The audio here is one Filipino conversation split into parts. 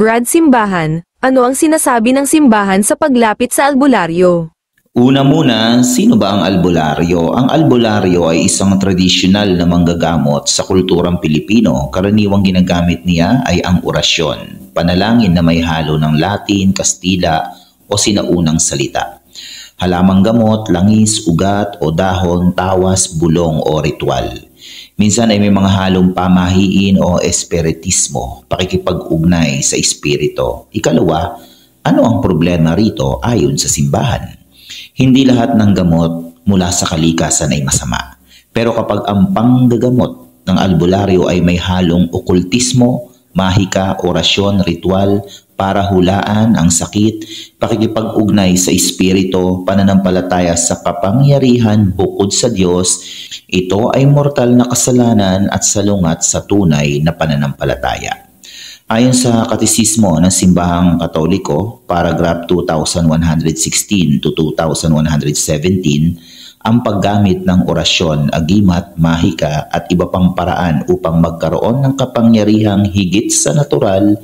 Brad Simbahan, ano ang sinasabi ng simbahan sa paglapit sa albularyo? Una muna, sino ba ang albularyo? Ang albularyo ay isang tradisyonal na manggagamot sa kulturang Pilipino. Karaniwang ginagamit niya ay ang orasyon, panalangin na may halo ng Latin, Kastila o sinaunang salita. Halamang gamot, langis, ugat o dahon, tawas, bulong o ritual. Minsan ay may mga halong pamahiin o espiritismo, pakikipag-ugnay sa espiritu. Ikalawa, ano ang problema rito ayon sa simbahan? Hindi lahat ng gamot mula sa kalikasan ay masama. Pero kapag ang panggagamot ng albularyo ay may halong okultismo, mahika, orasyon, ritual, para hulaan ang sakit, pakikipag-ugnay sa espiritu, pananampalataya sa kapangyarihan bukod sa Diyos, ito ay mortal na kasalanan at salungat sa tunay na pananampalataya. Ayon sa Katisismo ng Simbahang Katoliko, paragraph 2116 to 2117, ang paggamit ng orasyon, agimat, mahika at iba pang paraan upang magkaroon ng kapangyarihang higit sa natural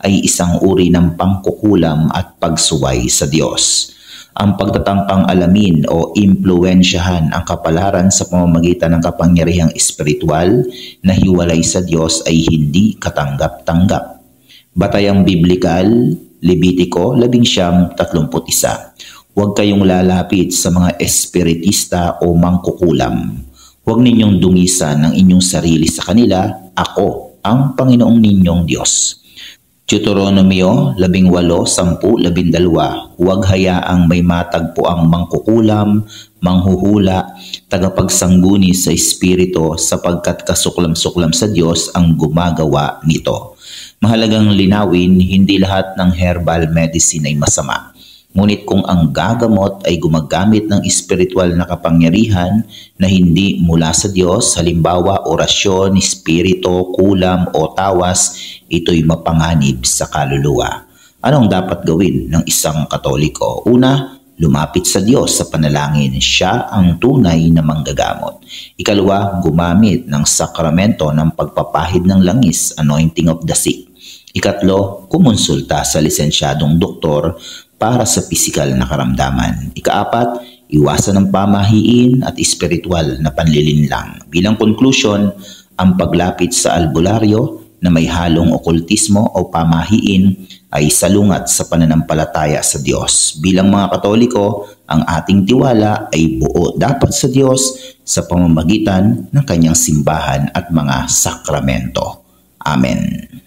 ay isang uri ng pangkukulam at pagsuway sa Diyos. Ang pagtatangkang alamin o impluwensyahan ang kapalaran sa pamamagitan ng kapangyarihang espiritual na hiwalay sa Diyos ay hindi katanggap-tanggap. Batayang Biblikal, Levitico 11:31. Huwag kayong lalapit sa mga espiritista o mangkukulam. Huwag ninyong dungisan ang inyong sarili sa kanila. Ako ang Panginoong ninyong Diyos. Deuteronomio 18:10-12. Huwag hayaang may matagpo ang mangkukulam, manghuhula, tagapagsangguni sa espiritu sapagkat kasuklam-suklam sa Diyos ang gumagawa nito. Mahalagang linawin, hindi lahat ng herbal medicine ay masama. Ngunit kung ang gagamot ay gumagamit ng espiritual na kapangyarihan na hindi mula sa Diyos, halimbawa orasyon, espiritu, kulam o tawas, ito'y mapanganib sa kaluluwa. Anong dapat gawin ng isang Katoliko? Una, lumapit sa Diyos sa panalangin. Siya ang tunay na manggagamot. Ikalawa, gumamit ng sakramento ng pagpapahid ng langis, anointing of the sick. Ikatlo, kumonsulta sa lisensyadong doktor para sa pisikal na karamdaman. Ikaapat, iwasan ng pamahiin at espiritual na panlilinlang. Bilang conclusion, ang paglapit sa albularyo na may halong okultismo o pamahiin ay salungat sa pananampalataya sa Diyos. Bilang mga Katoliko, ang ating tiwala ay buo dapat sa Diyos sa pamamagitan ng kanyang simbahan at mga sakramento. Amen.